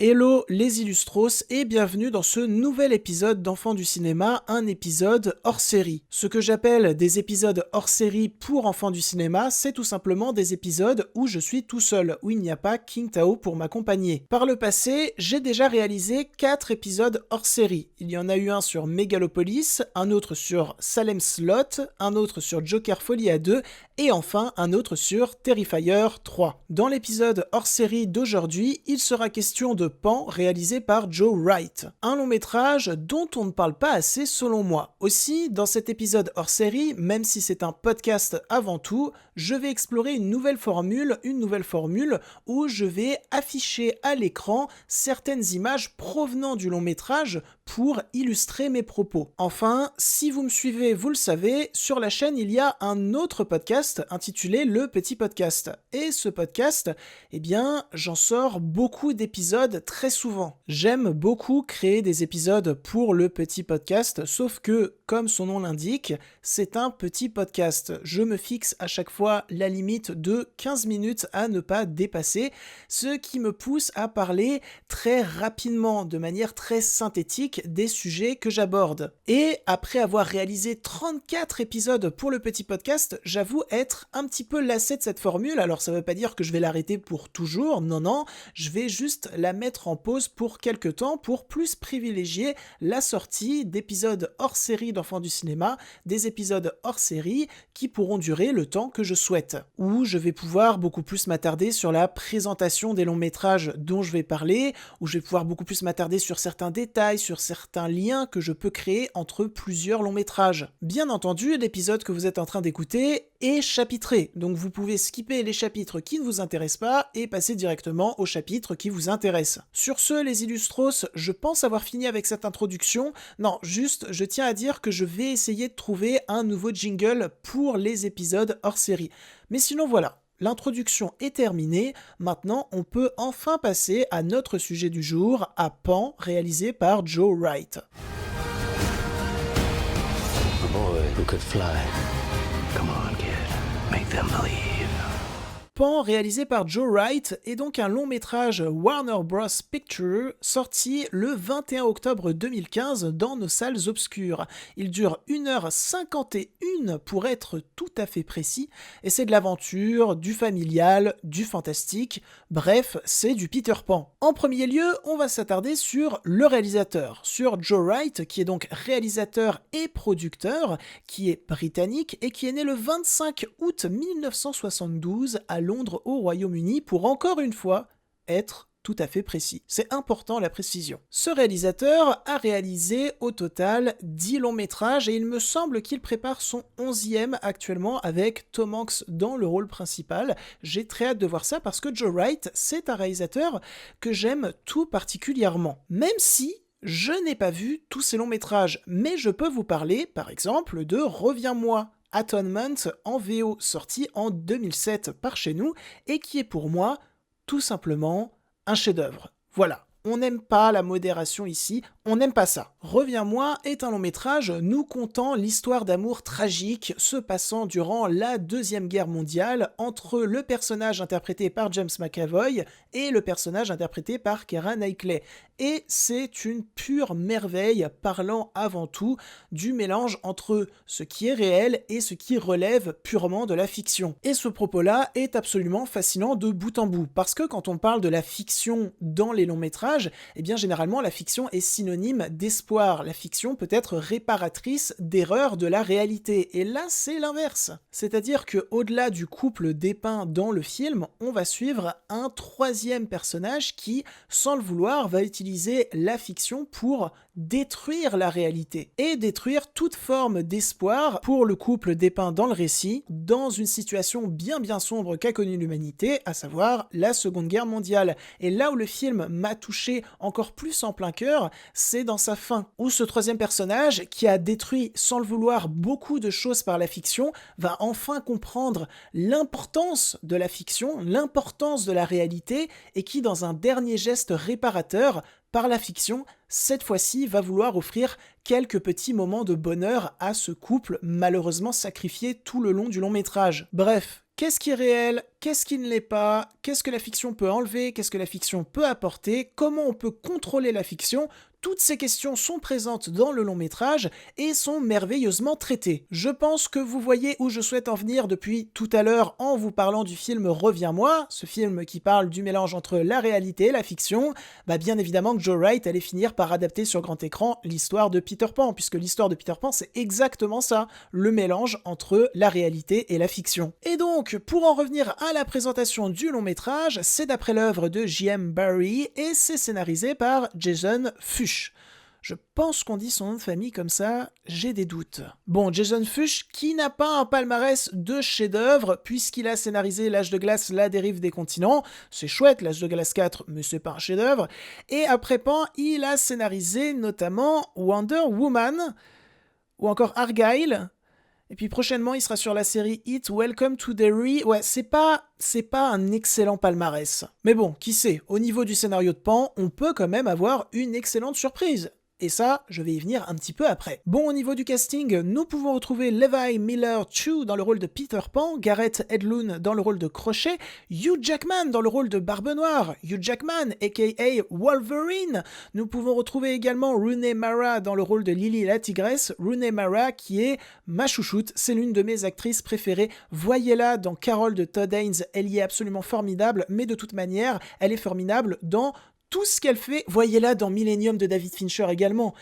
Hello les Illustros et bienvenue dans ce nouvel épisode d'Enfants du cinéma, un épisode hors série. Ce que j'appelle des épisodes hors série pour enfants du cinéma, c'est tout simplement des épisodes où je suis tout seul, où il n'y a pas King Tao pour m'accompagner. Par le passé, j'ai déjà réalisé 4 épisodes hors série. Il y en a eu un sur Megalopolis, un autre sur Salem Slot, un autre sur Joker Folie à 2 et enfin un autre sur Terrifier 3. Dans l'épisode hors série d'aujourd'hui, il sera question de Pan réalisé par Joe Wright. Un long métrage dont on ne parle pas assez selon moi. Aussi, dans cet épisode hors série, même si c'est un podcast avant tout, je vais explorer une nouvelle formule où je vais afficher à l'écran certaines images provenant du long métrage pour illustrer mes propos. Enfin, si vous me suivez, vous le savez, sur la chaîne il y a un autre podcast intitulé Le Petit Podcast. Et ce podcast, j'en sors beaucoup d'épisodes très souvent. J'aime beaucoup créer des épisodes pour Le Petit Podcast, sauf que, comme son nom l'indique, c'est un petit podcast. Je me fixe à chaque fois la limite de 15 minutes à ne pas dépasser, ce qui me pousse à parler très rapidement, de manière très synthétique, des sujets que j'aborde. Et après avoir réalisé 34 épisodes pour Le Petit Podcast, j'avoue être un petit peu lassé de cette formule. Alors ça veut pas dire que je vais l'arrêter pour toujours, non, je vais juste la mettre en pause pour quelques temps pour plus privilégier la sortie d'épisodes hors série d'Enfants du cinéma, des épisodes hors série qui pourront durer le temps que je souhaite, où je vais pouvoir beaucoup plus m'attarder sur la présentation des longs métrages dont je vais parler, où je vais pouvoir beaucoup plus m'attarder sur certains détails, sur certains liens que je peux créer entre plusieurs longs métrages. Bien entendu, l'épisode que vous êtes en train d'écouter est chapitré, donc vous pouvez skipper les chapitres qui ne vous intéressent pas et passer directement aux chapitres qui vous intéressent. Sur ce, les Illustros, je pense avoir fini avec cette introduction. Non, juste, je tiens à dire que je vais essayer de trouver un nouveau jingle pour les épisodes hors série. Mais sinon voilà. L'introduction est terminée, maintenant on peut enfin passer à notre sujet du jour, à Pan, réalisé par Joe Wright. A boy who could fly. Come on, kid. Make them believe. Pan, réalisé par Joe Wright, est donc un long métrage Warner Bros. Pictures sorti le 21 octobre 2015 dans nos salles obscures. Il dure 1h51 pour être tout à fait précis, et c'est de l'aventure, du familial, du fantastique, bref, c'est du Peter Pan. En premier lieu, on va s'attarder sur le réalisateur, sur Joe Wright, qui est donc réalisateur et producteur, qui est britannique et qui est né le 25 août 1972 à Londres au Royaume-Uni pour encore une fois être tout à fait précis. C'est important la précision. Ce réalisateur a réalisé au total 10 longs métrages et il me semble qu'il prépare son 11e actuellement avec Tom Hanks dans le rôle principal. J'ai très hâte de voir ça parce que Joe Wright, c'est un réalisateur que j'aime tout particulièrement. Même si je n'ai pas vu tous ces longs métrages, mais je peux vous parler par exemple de Reviens-moi, Atonement en VO, sorti en 2007 par chez nous, et qui est pour moi tout simplement un chef-d'œuvre. Voilà. On n'aime pas la modération ici, on n'aime pas ça. Reviens-moi est un long métrage nous contant l'histoire d'amour tragique se passant durant la Deuxième Guerre mondiale entre le personnage interprété par James McAvoy et le personnage interprété par Keira Knightley. Et c'est une pure merveille parlant avant tout du mélange entre ce qui est réel et ce qui relève purement de la fiction. Et ce propos-là est absolument fascinant de bout en bout, parce que quand on parle de la fiction dans les longs métrages, généralement la fiction est synonyme d'espoir. La fiction peut être réparatrice d'erreurs de la réalité. Et là, c'est l'inverse. C'est-à-dire que au-delà du couple dépeint dans le film, on va suivre un troisième personnage qui, sans le vouloir, va utiliser la fiction pour détruire la réalité et détruire toute forme d'espoir pour le couple dépeint dans le récit, dans une situation bien sombre qu'a connue l'humanité, à savoir la Seconde Guerre mondiale. Et là où le film m'a touché encore plus en plein cœur, c'est dans sa fin, où ce troisième personnage, qui a détruit sans le vouloir beaucoup de choses par la fiction, va enfin comprendre l'importance de la fiction, l'importance de la réalité, et qui, dans un dernier geste réparateur, par la fiction, cette fois-ci va vouloir offrir quelques petits moments de bonheur à ce couple malheureusement sacrifié tout le long du long métrage. Bref, qu'est-ce qui est réel ? qu'est-ce qui ne l'est pas, qu'est-ce que la fiction peut enlever, qu'est-ce que la fiction peut apporter, comment on peut contrôler la fiction. Toutes ces questions sont présentes dans le long métrage et sont merveilleusement traitées. Je pense que vous voyez où je souhaite en venir depuis tout à l'heure en vous parlant du film Reviens-moi, ce film qui parle du mélange entre la réalité et la fiction. Bien évidemment que Joe Wright allait finir par adapter sur grand écran l'histoire de Peter Pan, puisque l'histoire de Peter Pan c'est exactement ça, le mélange entre la réalité et la fiction. Et donc, pour en revenir à la présentation du long métrage, c'est d'après l'œuvre de J.M. Barrie et c'est scénarisé par Jason Fuchs. Je pense qu'on dit son nom de famille comme ça, j'ai des doutes. Bon, Jason Fuchs, qui n'a pas un palmarès de chef-d'œuvre, puisqu'il a scénarisé L'Âge de glace, La dérive des continents, c'est chouette, L'Âge de glace 4, mais c'est pas un chef-d'œuvre, et après Pan, il a scénarisé notamment Wonder Woman, ou encore Argyle, et puis prochainement, il sera sur la série Hit, Welcome to Derry. Ouais, c'est pas un excellent palmarès. Mais bon, qui sait, au niveau du scénario de Pan, on peut quand même avoir une excellente surprise. Et ça, je vais y venir un petit peu après. Bon, au niveau du casting, nous pouvons retrouver Levi Miller-Chu dans le rôle de Peter Pan, Gareth Edlund dans le rôle de Crochet, Hugh Jackman dans le rôle de Barbe Noire, Hugh Jackman aka Wolverine. Nous pouvons retrouver également Rooney Mara dans le rôle de Lily la Tigresse, Rooney Mara qui est ma chouchoute, c'est l'une de mes actrices préférées. Voyez-la dans Carol de Todd Haynes, elle y est absolument formidable, mais de toute manière, elle est formidable dans tout ce qu'elle fait. Voyez-la dans Millennium de David Fincher également.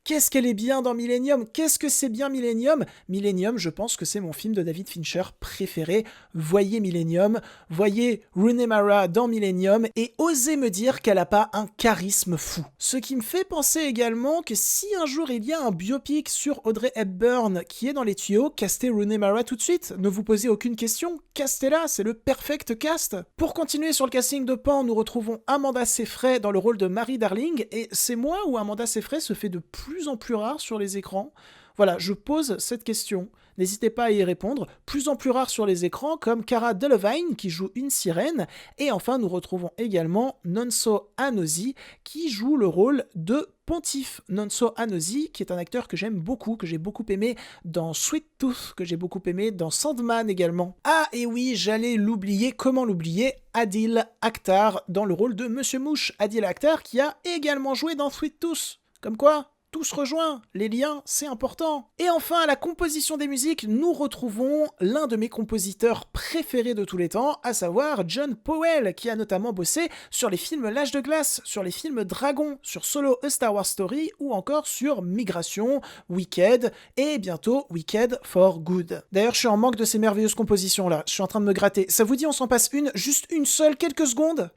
Qu'est-ce qu'elle est bien dans Millennium? Qu'est-ce que c'est bien Millennium? Millennium, je pense que c'est mon film de David Fincher préféré. Voyez Millennium, voyez Rooney Mara dans Millennium et osez me dire qu'elle n'a pas un charisme fou. Ce qui me fait penser également que si un jour il y a un biopic sur Audrey Hepburn qui est dans les tuyaux, castez Rooney Mara tout de suite. Ne vous posez aucune question, castez-la, c'est le perfect cast. Pour continuer sur le casting de Pan, nous retrouvons Amanda Seyfried dans le rôle de Mary Darling et c'est moi où Amanda Seyfried se fait de plus en plus rare sur les écrans. Voilà, je pose cette question. N'hésitez pas à y répondre. Plus en plus rare sur les écrans, comme Cara Delevingne qui joue une sirène. Et enfin, nous retrouvons également Nonso Anozie qui joue le rôle de Pontife. Nonso Anozie, qui est un acteur que j'aime beaucoup, que j'ai beaucoup aimé dans Sweet Tooth, que j'ai beaucoup aimé dans Sandman également. Ah, et oui, j'allais l'oublier, comment l'oublier? Adil Akhtar dans le rôle de Monsieur Mouche. Adil Akhtar qui a également joué dans Sweet Tooth. Comme quoi, tout se rejoint, les liens, c'est important. Et enfin, à la composition des musiques, nous retrouvons l'un de mes compositeurs préférés de tous les temps, à savoir John Powell, qui a notamment bossé sur les films L'Âge de glace, sur les films Dragon, sur Solo A Star Wars Story, ou encore sur Migration, Wicked, et bientôt Wicked for Good. D'ailleurs, je suis en manque de ces merveilleuses compositions-là, je suis en train de me gratter. Ça vous dit, on s'en passe une, juste une seule, quelques secondes ?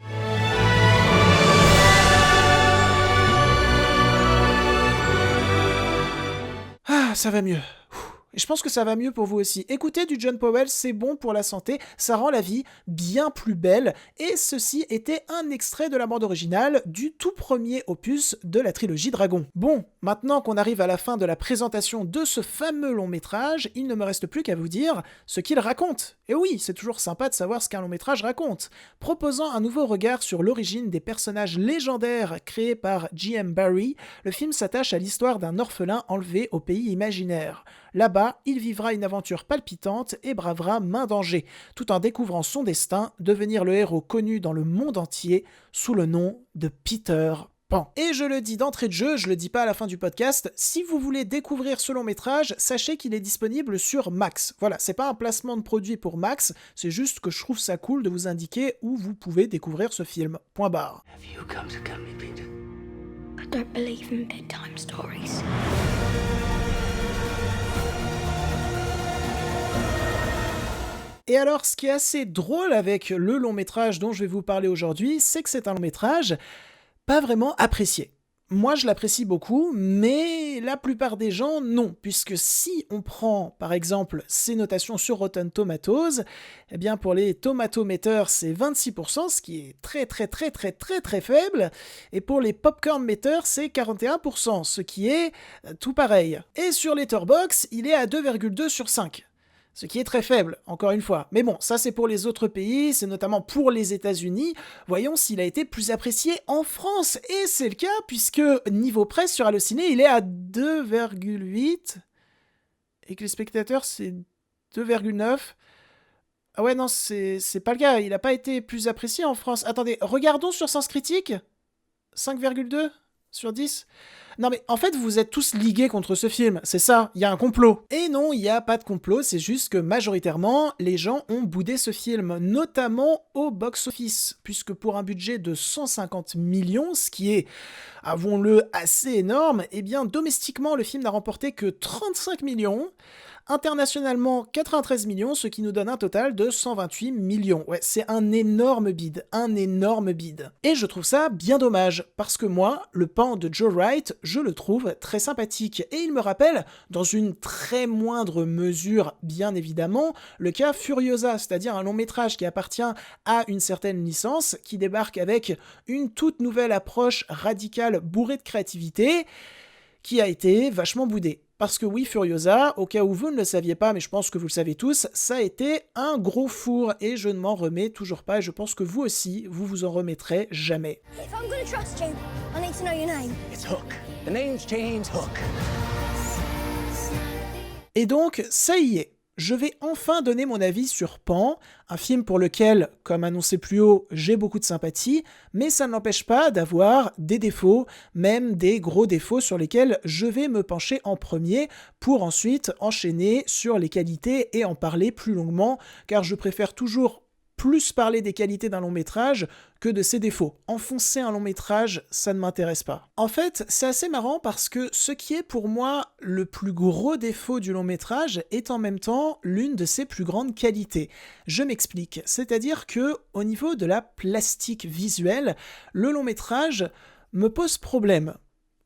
Ah, ça va mieux. Et je pense que ça va mieux pour vous aussi. Écoutez du John Powell, c'est bon pour la santé, ça rend la vie bien plus belle. Et ceci était un extrait de la bande originale du tout premier opus de la trilogie Dragon. Bon, maintenant qu'on arrive à la fin de la présentation de ce fameux long métrage, il ne me reste plus qu'à vous dire ce qu'il raconte. Et oui, c'est toujours sympa de savoir ce qu'un long métrage raconte. Proposant un nouveau regard sur l'origine des personnages légendaires créés par J.M. Barrie, le film s'attache à l'histoire d'un orphelin enlevé au pays imaginaire. Là-bas, il vivra une aventure palpitante et bravera main danger, tout en découvrant son destin, devenir le héros connu dans le monde entier sous le nom de Peter Pan. Et je le dis d'entrée de jeu, je le dis pas à la fin du podcast, si vous voulez découvrir ce long métrage, sachez qu'il est disponible sur Max. Voilà, c'est pas un placement de produit pour Max, c'est juste que je trouve ça cool de vous indiquer où vous pouvez découvrir ce film. Point barre. Have you come to me, Peter? I don't believe in bedtime stories. Et alors, ce qui est assez drôle avec le long métrage dont je vais vous parler aujourd'hui, c'est que c'est un long métrage pas vraiment apprécié. Moi, je l'apprécie beaucoup, mais la plupart des gens, non. Puisque si on prend, par exemple, ces notations sur Rotten Tomatoes, eh bien, pour les tomatometers, c'est 26%, ce qui est très faible. Et pour les popcorn meters, c'est 41%, ce qui est tout pareil. Et sur Letterboxd, il est à 2,2 sur 5. Ce qui est très faible, encore une fois. Mais bon, ça c'est pour les autres pays, c'est notamment pour les États-Unis. Voyons s'il a été plus apprécié en France. Et c'est le cas, puisque niveau presse sur Allociné, il est à 2,8. Et que les spectateurs, c'est 2,9. Ah ouais, non, c'est pas le cas. Il a pas été plus apprécié en France. Attendez, regardons sur Sens Critique. 5,2 sur 10. Non mais en fait vous êtes tous ligués contre ce film, c'est ça, il y a un complot. Et non, il n'y a pas de complot, c'est juste que majoritairement les gens ont boudé ce film, notamment au box-office, puisque pour un budget de 150 millions, ce qui est, avouons-le, assez énorme, eh bien domestiquement le film n'a remporté que 35 millions, internationalement 93 millions, ce qui nous donne un total de 128 millions. Ouais, c'est un énorme bide. Et je trouve ça bien dommage, parce que moi, le Pan de Joe Wright, je le trouve très sympathique, et il me rappelle, dans une très moindre mesure, bien évidemment, le cas Furiosa, c'est-à-dire un long métrage qui appartient à une certaine licence, qui débarque avec une toute nouvelle approche radicale bourrée de créativité, qui a été vachement boudée. Parce que oui, Furiosa, au cas où vous ne le saviez pas, mais je pense que vous le savez tous, ça a été un gros four, et je ne m'en remets toujours pas, et je pense que vous aussi, vous vous en remettrez jamais. If I'm gonna trust you, I need to know your name. It's Hook. The name's James Hook. Et donc, ça y est, je vais enfin donner mon avis sur Pan, un film pour lequel, comme annoncé plus haut, j'ai beaucoup de sympathie, mais ça ne l'empêche pas d'avoir des défauts, même des gros défauts sur lesquels je vais me pencher en premier pour ensuite enchaîner sur les qualités et en parler plus longuement, car je préfère toujours plus parler des qualités d'un long métrage que de ses défauts. Enfoncer un long métrage, ça ne m'intéresse pas. En fait, c'est assez marrant parce que ce qui est pour moi le plus gros défaut du long métrage est en même temps l'une de ses plus grandes qualités. Je m'explique, c'est-à-dire que au niveau de la plastique visuelle, le long métrage me pose problème.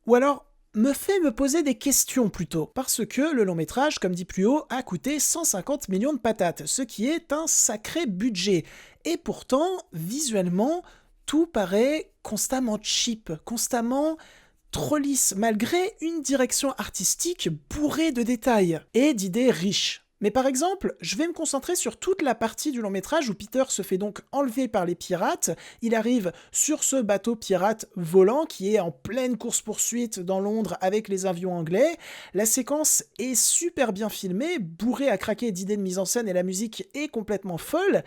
Ou alors me fait me poser des questions plutôt, parce que le long métrage, comme dit plus haut, a coûté 150 millions de patates, ce qui est un sacré budget. Et pourtant, visuellement, tout paraît constamment cheap, constamment trop lisse, malgré une direction artistique bourrée de détails et d'idées riches. Mais par exemple, je vais me concentrer sur toute la partie du long métrage où Peter se fait donc enlever par les pirates. Il arrive sur ce bateau pirate volant qui est en pleine course-poursuite dans Londres avec les avions anglais. La séquence est super bien filmée, bourrée à craquer d'idées de mise en scène et la musique est complètement folle.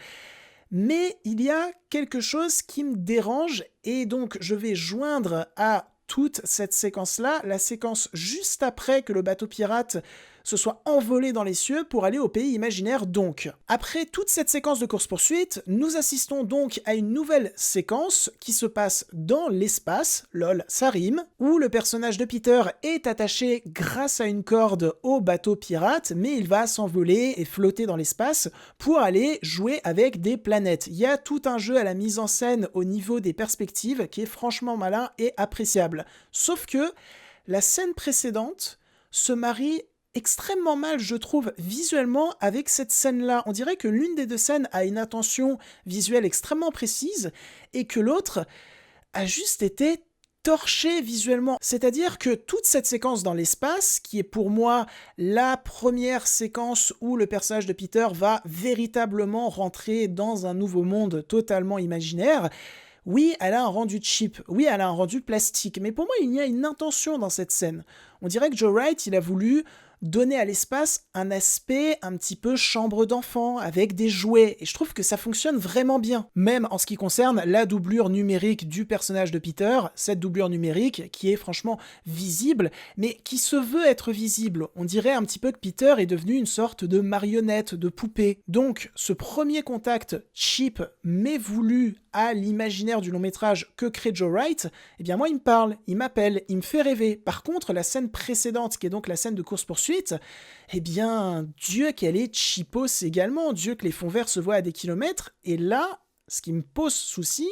Mais il y a quelque chose qui me dérange et donc je vais joindre à toute cette séquence-là, la séquence juste après que le bateau pirate se soit envolé dans les cieux pour aller au pays imaginaire donc. Après toute cette séquence de course-poursuite, nous assistons donc à une nouvelle séquence qui se passe dans l'espace, lol, ça rime, où le personnage de Peter est attaché grâce à une corde au bateau pirate, mais il va s'envoler et flotter dans l'espace pour aller jouer avec des planètes. Il y a tout un jeu à la mise en scène au niveau des perspectives qui est franchement malin et appréciable. Sauf que la scène précédente se marie extrêmement mal, je trouve, visuellement avec cette scène-là. On dirait que l'une des deux scènes a une intention visuelle extrêmement précise et que l'autre a juste été torchée visuellement. C'est-à-dire que toute cette séquence dans l'espace, qui est pour moi la première séquence où le personnage de Peter va véritablement rentrer dans un nouveau monde totalement imaginaire, oui, elle a un rendu cheap, oui, elle a un rendu plastique, mais pour moi, il y a une intention dans cette scène. On dirait que Joe Wright, il a voulu donner à l'espace un aspect un petit peu chambre d'enfant, avec des jouets, et je trouve que ça fonctionne vraiment bien. Même en ce qui concerne la doublure numérique du personnage de Peter, cette doublure numérique qui est franchement visible, mais qui se veut être visible. On dirait un petit peu que Peter est devenu une sorte de marionnette, de poupée. Donc, ce premier contact cheap, mais voulu à l'imaginaire du long métrage que crée Joe Wright, eh bien moi il me parle, il m'appelle, il me fait rêver. Par contre, la scène précédente, qui est donc la scène de course-poursuite, eh bien, Dieu qu'elle est cheapos également, Dieu que les fonds verts se voient à des kilomètres, et là, ce qui me pose souci,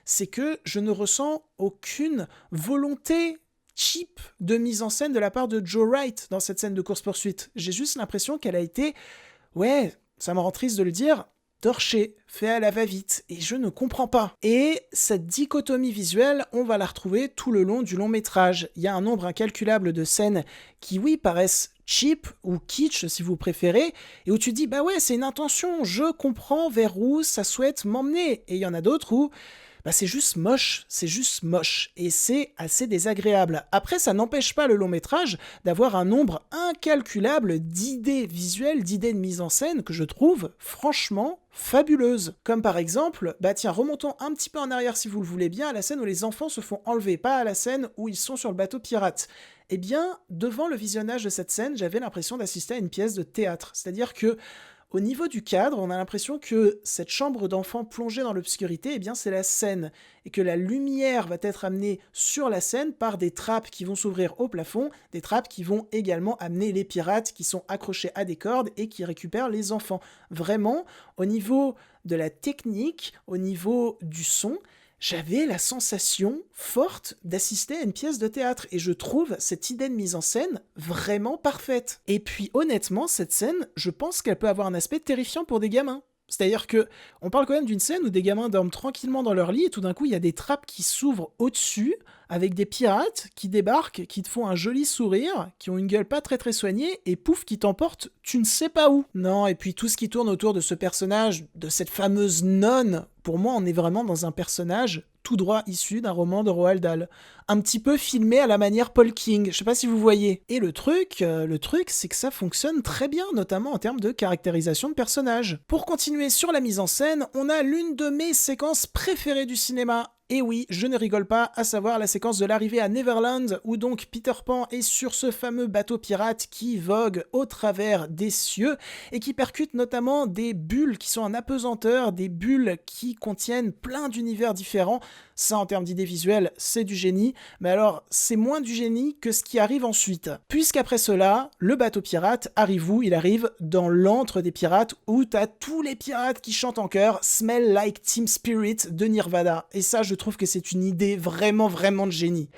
c'est que je ne ressens aucune volonté cheap de mise en scène de la part de Joe Wright dans cette scène de course-poursuite. J'ai juste l'impression qu'elle a été, ouais, ça me rend triste de le dire, torché, fait à la va-vite, et je ne comprends pas. Et cette dichotomie visuelle, on va la retrouver tout le long du long métrage. Il y a un nombre incalculable de scènes qui, oui, paraissent cheap ou kitsch si vous préférez, et où tu te dis, bah ouais, c'est une intention, je comprends vers où ça souhaite m'emmener. Et il y en a d'autres où, bah c'est juste moche, et c'est assez désagréable. Après, ça n'empêche pas le long métrage d'avoir un nombre incalculable d'idées visuelles, d'idées de mise en scène que je trouve franchement fabuleuses. Comme par exemple, bah tiens, remontons un petit peu en arrière si vous le voulez bien, à la scène où les enfants se font enlever, pas à la scène où ils sont sur le bateau pirate. Eh bien, devant le visionnage de cette scène, j'avais l'impression d'assister à une pièce de théâtre. C'est-à-dire que au niveau du cadre, on a l'impression que cette chambre d'enfant plongée dans l'obscurité, eh bien c'est la scène, et que la lumière va être amenée sur la scène par des trappes qui vont s'ouvrir au plafond, des trappes qui vont également amener les pirates qui sont accrochés à des cordes et qui récupèrent les enfants. Vraiment, au niveau de la technique, au niveau du son, j'avais la sensation forte d'assister à une pièce de théâtre et je trouve cette idée de mise en scène vraiment parfaite. Et puis honnêtement, cette scène, je pense qu'elle peut avoir un aspect terrifiant pour des gamins. C'est-à-dire que on parle quand même d'une scène où des gamins dorment tranquillement dans leur lit et tout d'un coup il y a des trappes qui s'ouvrent au-dessus avec des pirates qui débarquent, qui te font un joli sourire, qui ont une gueule pas très très soignée et pouf qui t'emportent tu ne sais pas où. Non, et puis tout ce qui tourne autour de ce personnage, de cette fameuse nonne, pour moi on est vraiment dans un personnage tout droit issu d'un roman de Roald Dahl. Un petit peu filmé à la manière Paul King, je sais pas si vous voyez. Et le truc, c'est que ça fonctionne très bien, notamment en termes de caractérisation de personnages. Pour continuer sur la mise en scène, on a l'une de mes séquences préférées du cinéma. Et oui, je ne rigole pas, à savoir la séquence de l'arrivée à Neverland, où donc Peter Pan est sur ce fameux bateau pirate qui vogue au travers des cieux, et qui percute notamment des bulles qui sont en apesanteur, des bulles qui contiennent plein d'univers différents. Ça, en termes d'idées visuelles, c'est du génie, mais alors, c'est moins du génie que ce qui arrive ensuite. Puisqu'après cela, le bateau pirate arrive où? Il arrive dans l'antre des pirates, où t'as tous les pirates qui chantent en chœur « Smell Like Teen Spirit » de Nirvana. Et ça, je trouve que c'est une idée vraiment, vraiment de génie.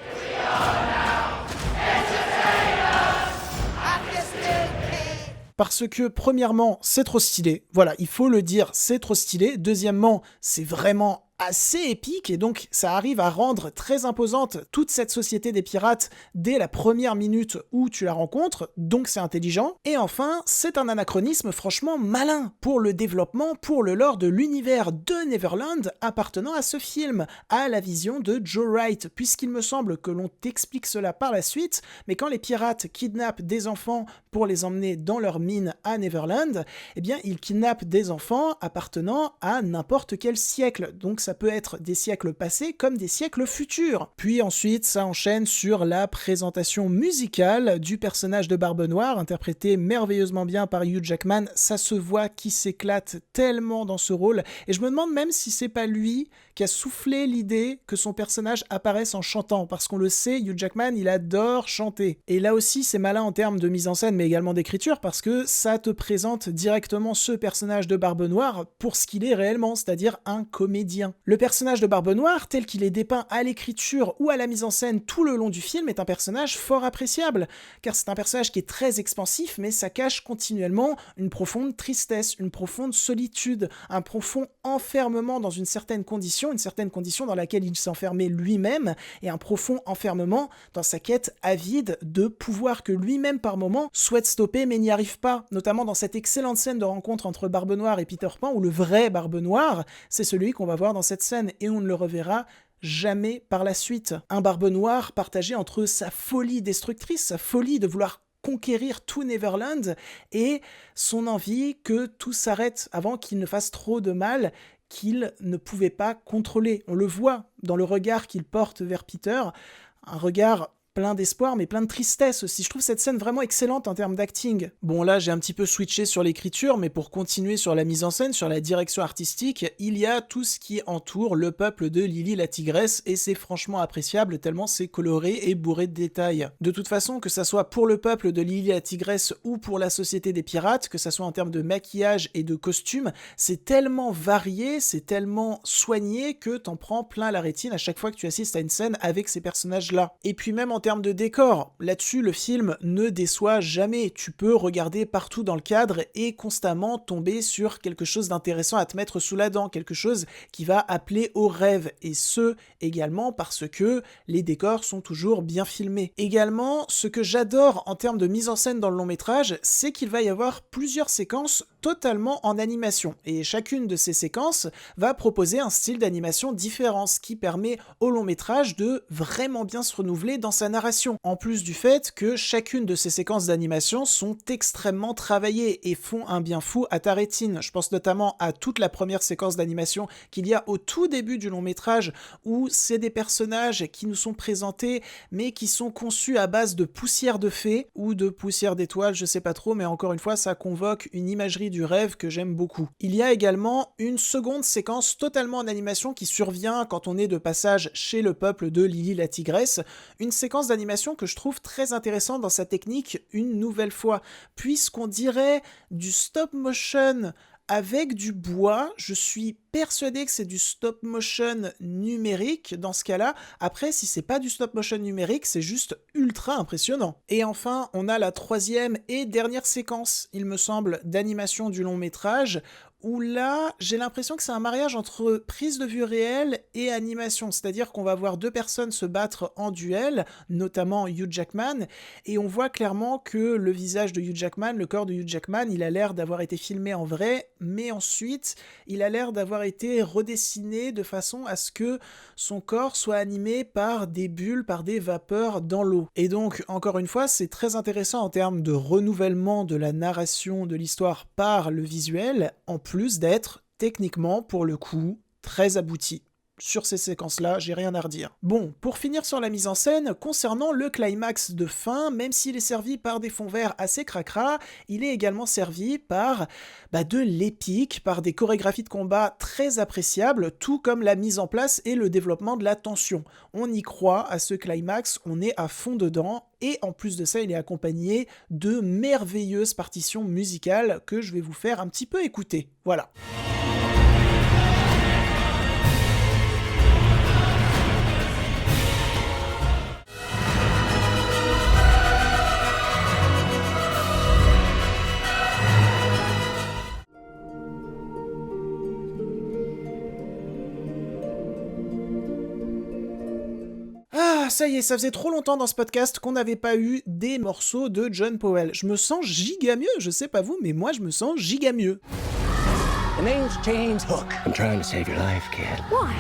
Parce que, premièrement, c'est trop stylé. Voilà, il faut le dire, c'est trop stylé. Deuxièmement, c'est vraiment assez épique et donc ça arrive à rendre très imposante toute cette société des pirates dès la première minute où tu la rencontres, donc c'est intelligent. Et enfin, c'est un anachronisme franchement malin pour le développement, pour le lore de l'univers de Neverland appartenant à ce film, à la vision de Joe Wright, puisqu'il me semble que l'on t'explique cela par la suite, mais quand les pirates kidnappent des enfants pour les emmener dans leur mine à Neverland, eh bien ils kidnappent des enfants appartenant à n'importe quel siècle, donc ça peut être des siècles passés comme des siècles futurs. Puis ensuite, ça enchaîne sur la présentation musicale du personnage de Barbe Noire, interprété merveilleusement bien par Hugh Jackman. Ça se voit qu'il s'éclate tellement dans ce rôle, et je me demande même si c'est pas lui qui a soufflé l'idée que son personnage apparaisse en chantant, parce qu'on le sait, Hugh Jackman, il adore chanter. Et là aussi, c'est malin en termes de mise en scène, mais également d'écriture, parce que ça te présente directement ce personnage de Barbe Noire pour ce qu'il est réellement, c'est-à-dire un comédien. Le personnage de Barbe Noire, tel qu'il est dépeint à l'écriture ou à la mise en scène tout le long du film, est un personnage fort appréciable, car c'est un personnage qui est très expansif, mais ça cache continuellement une profonde tristesse, une profonde solitude, un profond enfermement dans une certaine condition dans laquelle il s'enfermait lui-même, et un profond enfermement dans sa quête avide de pouvoir que lui-même par moment souhaite stopper mais n'y arrive pas, notamment dans cette excellente scène de rencontre entre Barbe Noire et Peter Pan, où le vrai Barbe Noire, c'est celui qu'on va voir dans cette scène, et on ne le reverra jamais par la suite. Un Barbe Noire partagé entre sa folie destructrice, sa folie de vouloir conquérir tout Neverland, et son envie que tout s'arrête avant qu'il ne fasse trop de mal, qu'il ne pouvait pas contrôler. On le voit dans le regard qu'il porte vers Peter, un regard plein d'espoir, mais plein de tristesse aussi. Je trouve cette scène vraiment excellente en termes d'acting. Bon, là, j'ai un petit peu switché sur l'écriture, mais pour continuer sur la mise en scène, sur la direction artistique, il y a tout ce qui entoure le peuple de Lily la tigresse, et c'est franchement appréciable tellement c'est coloré et bourré de détails. De toute façon, que ça soit pour le peuple de Lily la tigresse ou pour la société des pirates, que ça soit en termes de maquillage et de costumes, c'est tellement varié, c'est tellement soigné que t'en prends plein la rétine à chaque fois que tu assistes à une scène avec ces personnages-là. Et puis même en termes de décor, là-dessus le film ne déçoit jamais. Tu peux regarder partout dans le cadre et constamment tomber sur quelque chose d'intéressant à te mettre sous la dent, quelque chose qui va appeler au rêve, et ce également parce que les décors sont toujours bien filmés. Également, ce que j'adore en termes de mise en scène dans le long métrage, c'est qu'il va y avoir plusieurs séquences totalement en animation, et chacune de ces séquences va proposer un style d'animation différent, ce qui permet au long métrage de vraiment bien se renouveler dans sa narration, en plus du fait que chacune de ces séquences d'animation sont extrêmement travaillées et font un bien fou à ta rétine. Je pense notamment à toute la première séquence d'animation qu'il y a au tout début du long métrage, où c'est des personnages qui nous sont présentés mais qui sont conçus à base de poussière de fées ou de poussière d'étoiles, je sais pas trop, mais encore une fois ça convoque une imagerie du rêve que j'aime beaucoup. Il y a également une seconde séquence totalement en animation qui survient quand on est de passage chez le peuple de Lily la tigresse, une séquence d'animation que je trouve très intéressante dans sa technique une nouvelle fois, puisqu'on dirait du stop motion avec du bois. Je suis persuadé que c'est du stop motion numérique dans ce cas-là. Après, si c'est pas du stop motion numérique, c'est juste ultra impressionnant. Et enfin, on a la troisième et dernière séquence, il me semble, d'animation du long métrage, où là, j'ai l'impression que c'est un mariage entre prise de vue réelle et animation, c'est-à-dire qu'on va voir deux personnes se battre en duel, notamment Hugh Jackman, et on voit clairement que le visage de Hugh Jackman, le corps de Hugh Jackman, il a l'air d'avoir été filmé en vrai, mais ensuite, il a l'air d'avoir été redessiné de façon à ce que son corps soit animé par des bulles, par des vapeurs dans l'eau. Et donc, encore une fois, c'est très intéressant en termes de renouvellement de la narration de l'histoire par le visuel, en plus d'être techniquement, pour le coup, très abouti. Sur ces séquences-là, j'ai rien à redire. Bon, pour finir sur la mise en scène, concernant le climax de fin, même s'il est servi par des fonds verts assez cracra, il est également servi par de l'épique, par des chorégraphies de combat très appréciables, tout comme la mise en place et le développement de la tension. On y croit à ce climax, on est à fond dedans, et en plus de ça, il est accompagné de merveilleuses partitions musicales que je vais vous faire un petit peu écouter. Voilà. Ah, ça y est, ça faisait trop longtemps dans ce podcast qu'on n'avait pas eu des morceaux de John Powell. Je me sens giga mieux, je sais pas vous, mais moi je me sens giga mieux. The name's James Hook. I'm trying to save your life, kid. Why?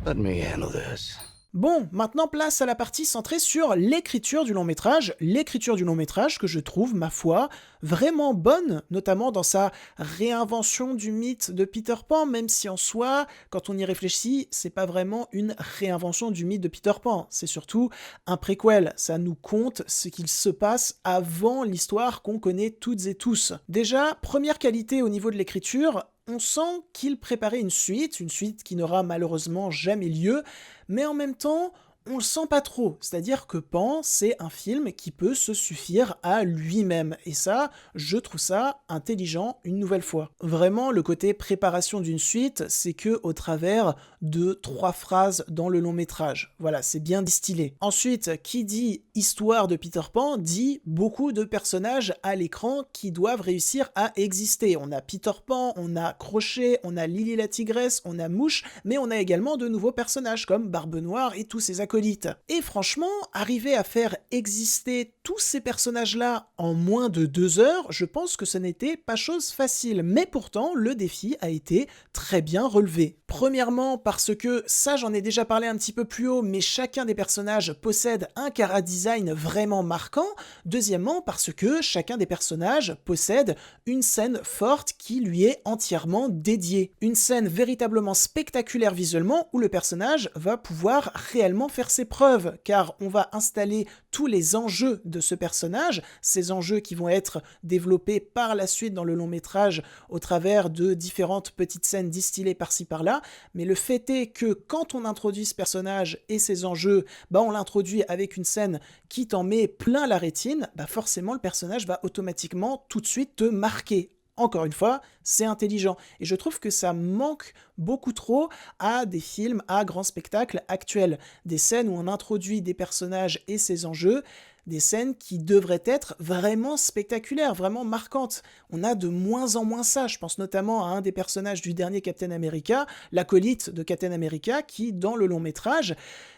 Let me handle this. Bon, maintenant place à la partie centrée sur l'écriture du long métrage. L'écriture du long métrage que je trouve, ma foi, vraiment bonne, notamment dans sa réinvention du mythe de Peter Pan, même si en soi, quand on y réfléchit, c'est pas vraiment une réinvention du mythe de Peter Pan, c'est surtout un préquel, ça nous conte ce qu'il se passe avant l'histoire qu'on connaît toutes et tous. Déjà, première qualité au niveau de l'écriture, on sent qu'il préparait une suite qui n'aura malheureusement jamais lieu, mais en même temps, on le sent pas trop, c'est-à-dire que Pan, c'est un film qui peut se suffire à lui-même, et ça, je trouve ça intelligent une nouvelle fois. Vraiment, le côté préparation d'une suite, c'est que au travers de 3 phrases dans le long métrage. Voilà, c'est bien distillé. Ensuite, qui dit histoire de Peter Pan, dit beaucoup de personnages à l'écran qui doivent réussir à exister. On a Peter Pan, on a Crochet, on a Lily la tigresse, on a Mouche, mais on a également de nouveaux personnages comme Barbe Noire et tous ses acolytes. Et franchement, arriver à faire exister tous ces personnages-là en moins de 2 heures, je pense que ce n'était pas chose facile. Mais pourtant, le défi a été très bien relevé. Premièrement, parce que, ça j'en ai déjà parlé un petit peu plus haut, mais chacun des personnages possède un chara-design vraiment marquant. Deuxièmement, parce que chacun des personnages possède une scène forte qui lui est entièrement dédiée. Une scène véritablement spectaculaire visuellement où le personnage va pouvoir réellement faire ses preuves, car on va installer tous les enjeux de ce personnage, ces enjeux qui vont être développés par la suite dans le long métrage au travers de différentes petites scènes distillées par-ci par-là, mais le fait est que quand on introduit ce personnage et ses enjeux, on l'introduit avec une scène qui t'en met plein la rétine, forcément le personnage va automatiquement tout de suite te marquer. encore une fois, c'est intelligent. Et je trouve que ça manque beaucoup trop à des films à grand spectacle actuels. Des scènes où on introduit des personnages et ses enjeux, des scènes qui devraient être vraiment spectaculaires, vraiment marquantes. On a de moins en moins ça. Je pense notamment à un des personnages du dernier Captain America, l'acolyte de Captain America, qui, dans le long métrage,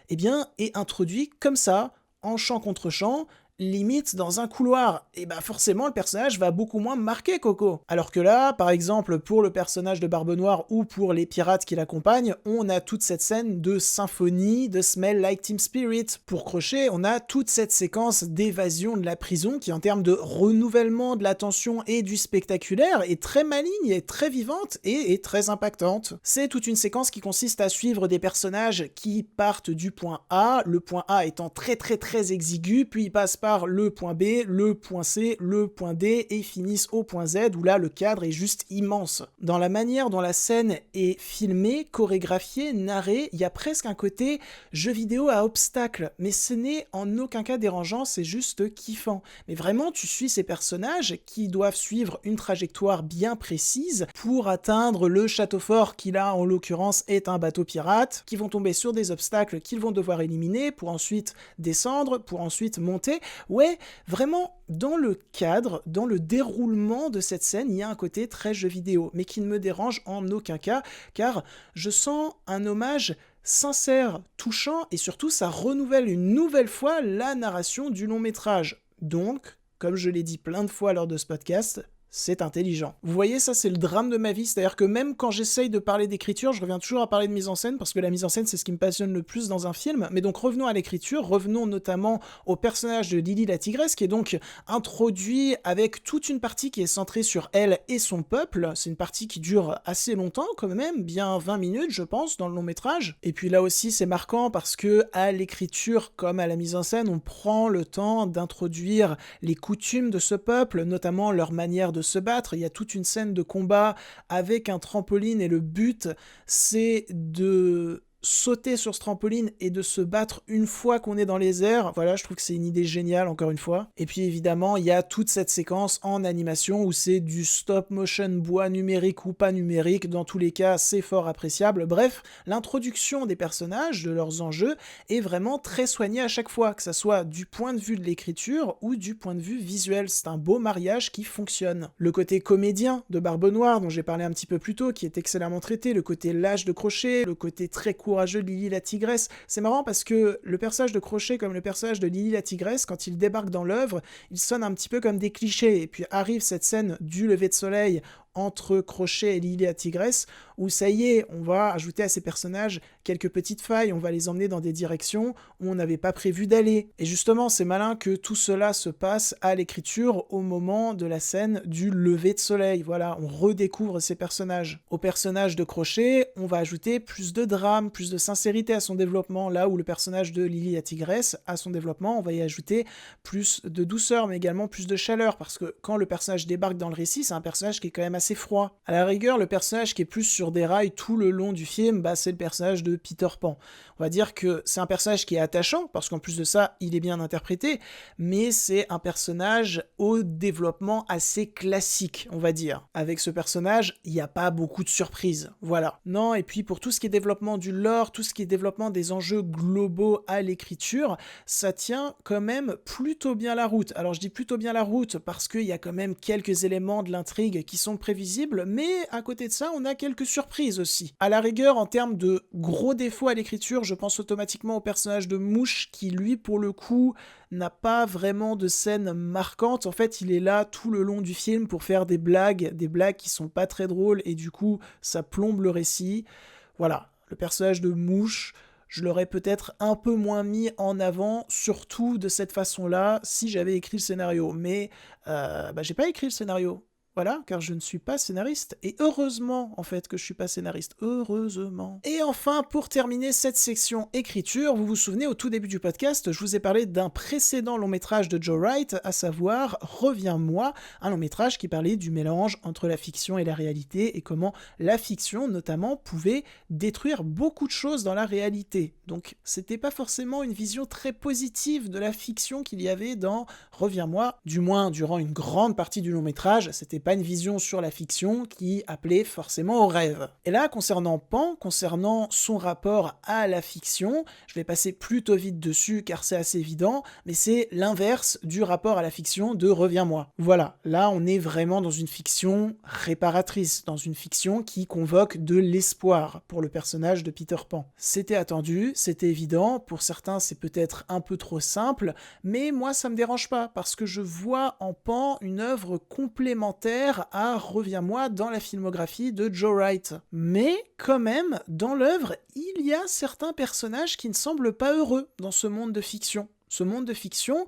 eh bien, est introduit comme ça, en chant contre chant, limite dans un couloir. Et bah forcément, le personnage va beaucoup moins me marquer, Coco. Alors que là, par exemple, pour le personnage de Barbe Noire ou pour les pirates qui l'accompagnent, on a toute cette scène de symphonie, de Smell Like Teen Spirit. Pour Crochet, on a toute cette séquence d'évasion de la prison qui, en termes de renouvellement de la tension et du spectaculaire, est très maligne, est très vivante et est très impactante. C'est toute une séquence qui consiste à suivre des personnages qui partent du point A, le point A étant très très très exigu, puis ils passent par le point B, le point C, le point D et finissent au point Z où là le cadre est juste immense. Dans la manière dont la scène est filmée, chorégraphiée, narrée, il y a presque un côté jeu vidéo à obstacles, mais ce n'est en aucun cas dérangeant, c'est juste kiffant. Mais vraiment, tu suis ces personnages qui doivent suivre une trajectoire bien précise pour atteindre le château fort qui là en l'occurrence est un bateau pirate, qui vont tomber sur des obstacles qu'ils vont devoir éliminer pour ensuite descendre, pour ensuite monter. Ouais, vraiment, dans le cadre, dans le déroulement de cette scène, il y a un côté très jeu vidéo, mais qui ne me dérange en aucun cas, car je sens un hommage sincère, touchant, et surtout ça renouvelle une nouvelle fois la narration du long métrage. Donc, comme je l'ai dit plein de fois lors de ce podcast, c'est intelligent. Vous voyez, ça c'est le drame de ma vie, c'est-à-dire que même quand j'essaye de parler d'écriture, je reviens toujours à parler de mise en scène, parce que la mise en scène c'est ce qui me passionne le plus dans un film, mais donc revenons à l'écriture, revenons notamment au personnage de Lily la tigresse, qui est donc introduit avec toute une partie qui est centrée sur elle et son peuple, c'est une partie qui dure assez longtemps quand même, bien 20 minutes je pense, dans le long métrage, et puis là aussi c'est marquant parce que à l'écriture comme à la mise en scène, on prend le temps d'introduire les coutumes de ce peuple, notamment leur manière de se battre. Il y a toute une scène de combat avec un trampoline et le but c'est de sauter sur ce trampoline et de se battre une fois qu'on est dans les airs. Voilà, je trouve que c'est une idée géniale, encore une fois. Et puis évidemment, il y a toute cette séquence en animation où c'est du stop motion bois numérique ou pas numérique. Dans tous les cas, c'est fort appréciable. Bref, l'introduction des personnages, de leurs enjeux, est vraiment très soignée à chaque fois, que ça soit du point de vue de l'écriture ou du point de vue visuel. C'est un beau mariage qui fonctionne. Le côté comédien de Barbe Noire, dont j'ai parlé un petit peu plus tôt, qui est excellemment traité, le côté lâche de Crochet, le côté très courageux de Lily la tigresse. C'est marrant parce que le personnage de Crochet comme le personnage de Lily la tigresse, quand il débarque dans l'œuvre, il sonne un petit peu comme des clichés. Et puis arrive cette scène du lever de soleil entre Crochet et Lily la tigresse, où ça y est, on va ajouter à ces personnages quelques petites failles, on va les emmener dans des directions où on n'avait pas prévu d'aller. Et justement, c'est malin que tout cela se passe à l'écriture au moment de la scène du lever de soleil. Voilà, on redécouvre ces personnages. Au personnage de Crochet, on va ajouter plus de drame, plus de sincérité à son développement, là où le personnage de Lily la tigresse, à son développement, on va y ajouter plus de douceur, mais également plus de chaleur, parce que quand le personnage débarque dans le récit, c'est un personnage qui est quand même assez froid. À la rigueur, le personnage qui est plus sur des rails tout le long du film, c'est le personnage de Peter Pan. On va dire que c'est un personnage qui est attachant, parce qu'en plus de ça, il est bien interprété, mais c'est un personnage au développement assez classique, on va dire. Avec ce personnage, il n'y a pas beaucoup de surprises, voilà. Non, et puis pour tout ce qui est développement du lore, tout ce qui est développement des enjeux globaux à l'écriture, ça tient quand même plutôt bien la route. Alors je dis plutôt bien la route parce qu'il y a quand même quelques éléments de l'intrigue qui sont prévisibles, mais à côté de ça, on a quelques surprises aussi. À la rigueur, en termes de gros défauts à l'écriture, je pense automatiquement au personnage de Mouche qui, lui, pour le coup, n'a pas vraiment de scène marquante. En fait, il est là tout le long du film pour faire des blagues qui sont pas très drôles et du coup, ça plombe le récit. Voilà, le personnage de Mouche, je l'aurais peut-être un peu moins mis en avant, surtout de cette façon-là, si j'avais écrit le scénario. Mais j'ai pas écrit le scénario. Voilà, car je ne suis pas scénariste. Et heureusement, en fait, que je suis pas scénariste. Heureusement. Et enfin, pour terminer cette section écriture, vous vous souvenez, au tout début du podcast, je vous ai parlé d'un précédent long métrage de Joe Wright, à savoir Reviens-moi, un long métrage qui parlait du mélange entre la fiction et la réalité, et comment la fiction, notamment, pouvait détruire beaucoup de choses dans la réalité. Donc, c'était pas forcément une vision très positive de la fiction qu'il y avait dans Reviens-moi, du moins durant une grande partie du long métrage, c'était pas une vision sur la fiction qui appelait forcément au rêve. Et là, concernant Pan, concernant son rapport à la fiction, je vais passer plutôt vite dessus car c'est assez évident, mais c'est l'inverse du rapport à la fiction de Reviens-moi. Voilà, là on est vraiment dans une fiction réparatrice, dans une fiction qui convoque de l'espoir pour le personnage de Peter Pan. C'était attendu, c'était évident, pour certains c'est peut-être un peu trop simple, mais moi ça me dérange pas, parce que je vois en Pan une œuvre complémentaire à Reviens-moi dans la filmographie de Joe Wright. Mais quand même, dans l'œuvre, il y a certains personnages qui ne semblent pas heureux dans ce monde de fiction. Ce monde de fiction,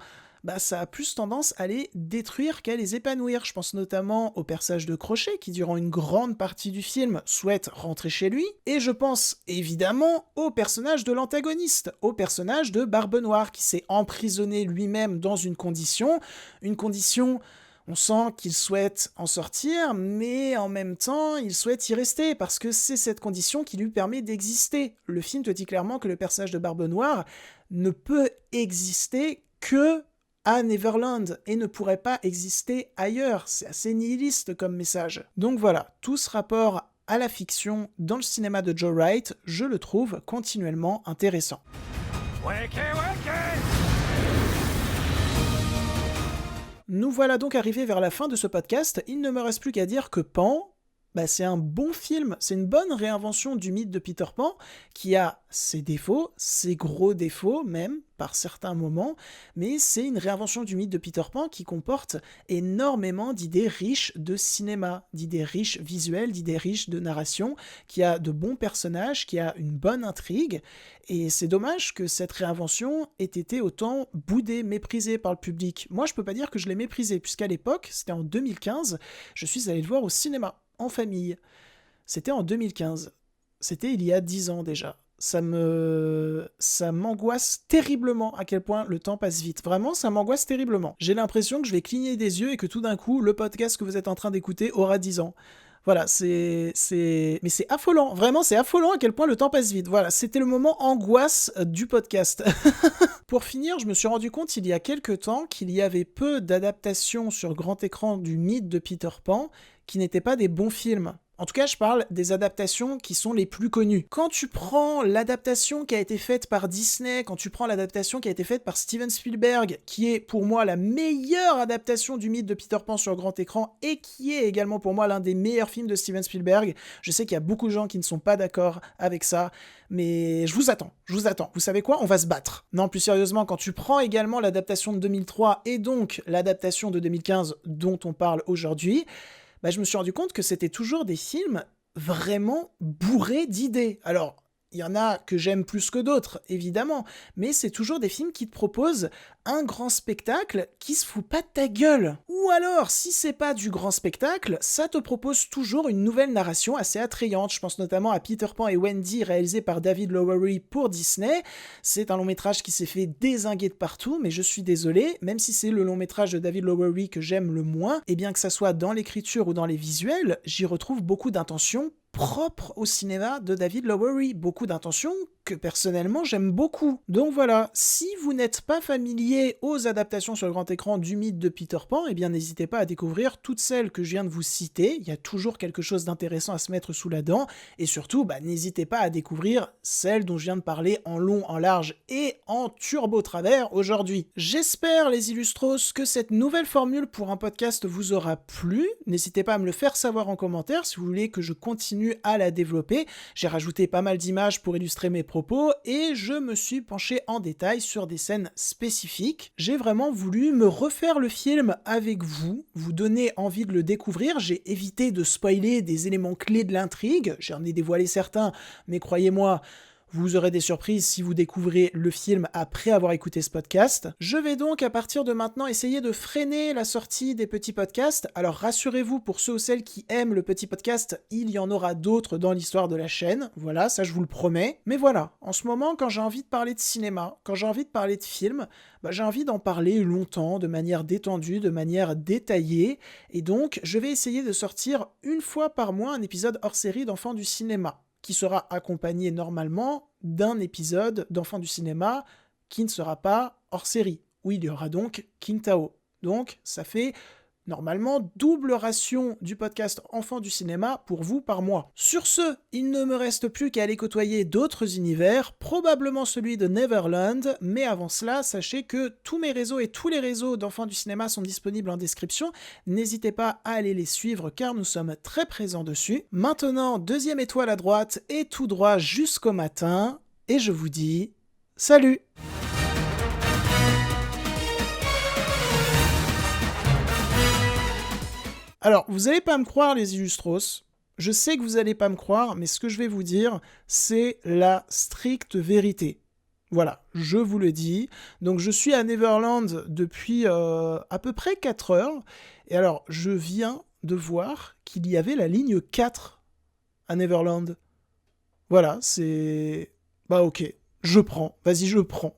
ça a plus tendance à les détruire qu'à les épanouir. Je pense notamment au personnage de Crochet, qui durant une grande partie du film souhaite rentrer chez lui, et je pense évidemment au personnage de l'antagoniste, au personnage de Barbe Noire, qui s'est emprisonné lui-même dans une condition, on sent qu'il souhaite en sortir, mais en même temps, il souhaite y rester, parce que c'est cette condition qui lui permet d'exister. Le film te dit clairement que le personnage de Barbe Noire ne peut exister que à Neverland et ne pourrait pas exister ailleurs. C'est assez nihiliste comme message. Donc voilà, tout ce rapport à la fiction dans le cinéma de Joe Wright, je le trouve continuellement intéressant. Nous voilà donc arrivés vers la fin de ce podcast. Il ne me reste plus qu'à dire que Pan, c'est un bon film, c'est une bonne réinvention du mythe de Peter Pan, qui a ses défauts, ses gros défauts même, par certains moments, mais c'est une réinvention du mythe de Peter Pan qui comporte énormément d'idées riches de cinéma, d'idées riches visuelles, d'idées riches de narration, qui a de bons personnages, qui a une bonne intrigue, et c'est dommage que cette réinvention ait été autant boudée, méprisée par le public. Moi, je peux pas dire que je l'ai méprisée, puisqu'à l'époque, c'était en 2015, je suis allé le voir au cinéma, en famille. C'était en 2015. C'était il y a 10 ans déjà. Ça m'angoisse terriblement à quel point le temps passe vite. Vraiment, ça m'angoisse terriblement. J'ai l'impression que je vais cligner des yeux et que tout d'un coup, le podcast que vous êtes en train d'écouter aura 10 ans. Voilà, mais c'est affolant. Vraiment, c'est affolant à quel point le temps passe vite. Voilà, c'était le moment angoisse du podcast. Pour finir, je me suis rendu compte il y a quelques temps qu'il y avait peu d'adaptations sur grand écran du mythe de Peter Pan qui n'étaient pas des bons films. En tout cas, je parle des adaptations qui sont les plus connues. Quand tu prends l'adaptation qui a été faite par Disney, quand tu prends l'adaptation qui a été faite par Steven Spielberg, qui est pour moi la meilleure adaptation du mythe de Peter Pan sur grand écran et qui est également pour moi l'un des meilleurs films de Steven Spielberg, je sais qu'il y a beaucoup de gens qui ne sont pas d'accord avec ça, mais je vous attends. Vous savez quoi ? On va se battre. Non, plus sérieusement, quand tu prends également l'adaptation de 2003 et donc l'adaptation de 2015 dont on parle aujourd'hui, je me suis rendu compte que c'était toujours des films vraiment bourrés d'idées. Alors, il y en a que j'aime plus que d'autres, évidemment, mais c'est toujours des films qui te proposent un grand spectacle qui se fout pas de ta gueule. Ou alors, si c'est pas du grand spectacle, ça te propose toujours une nouvelle narration assez attrayante. Je pense notamment à Peter Pan et Wendy, réalisé par David Lowery pour Disney. C'est un long métrage qui s'est fait dézinguer de partout, mais je suis désolé, même si c'est le long métrage de David Lowery que j'aime le moins, et bien que ça soit dans l'écriture ou dans les visuels, j'y retrouve beaucoup d'intentions propre au cinéma de David Lowery, beaucoup d'intentions que personnellement j'aime beaucoup. Donc voilà, si vous n'êtes pas familier aux adaptations sur le grand écran du mythe de Peter Pan, eh bien n'hésitez pas à découvrir toutes celles que je viens de vous citer, il y a toujours quelque chose d'intéressant à se mettre sous la dent, et surtout n'hésitez pas à découvrir celles dont je viens de parler en long, en large et en turbo travers aujourd'hui. J'espère les illustros que cette nouvelle formule pour un podcast vous aura plu, n'hésitez pas à me le faire savoir en commentaire si vous voulez que je continue à la développer. J'ai rajouté pas mal d'images pour illustrer mes propos et je me suis penché en détail sur des scènes spécifiques. J'ai vraiment voulu me refaire le film avec vous donner envie de le découvrir. J'ai évité de spoiler des éléments clés de l'intrigue, j'en ai dévoilé certains, mais croyez-moi, vous aurez des surprises si vous découvrez le film après avoir écouté ce podcast. Je vais donc à partir de maintenant essayer de freiner la sortie des petits podcasts. Alors rassurez-vous, pour ceux ou celles qui aiment le petit podcast, il y en aura d'autres dans l'histoire de la chaîne. Voilà, ça je vous le promets. Mais voilà, en ce moment, quand j'ai envie de parler de cinéma, quand j'ai envie de parler de film, j'ai envie d'en parler longtemps, de manière détendue, de manière détaillée. Et donc, je vais essayer de sortir une fois par mois un épisode hors série d'Enfants du cinéma, qui sera accompagné normalement d'un épisode d'Enfants du cinéma qui ne sera pas hors série, où il y aura donc King Tao. Donc, ça fait Normalement, double ration du podcast Enfants du cinéma pour vous par mois. Sur ce, il ne me reste plus qu'à aller côtoyer d'autres univers, probablement celui de Neverland, mais avant cela, sachez que tous mes réseaux et tous les réseaux d'Enfants du cinéma sont disponibles en description. N'hésitez pas à aller les suivre car nous sommes très présents dessus. Maintenant, deuxième étoile à droite et tout droit jusqu'au matin, et je vous dis salut! Alors, vous allez pas me croire, les illustros. Je sais que vous allez pas me croire, mais ce que je vais vous dire, c'est la stricte vérité. Voilà, je vous le dis. Donc, je suis à Neverland depuis à peu près 4 heures. Et alors, je viens de voir qu'il y avait la ligne 4 à Neverland. Voilà, c'est... Bah ok, je prends. Vas-y, je prends.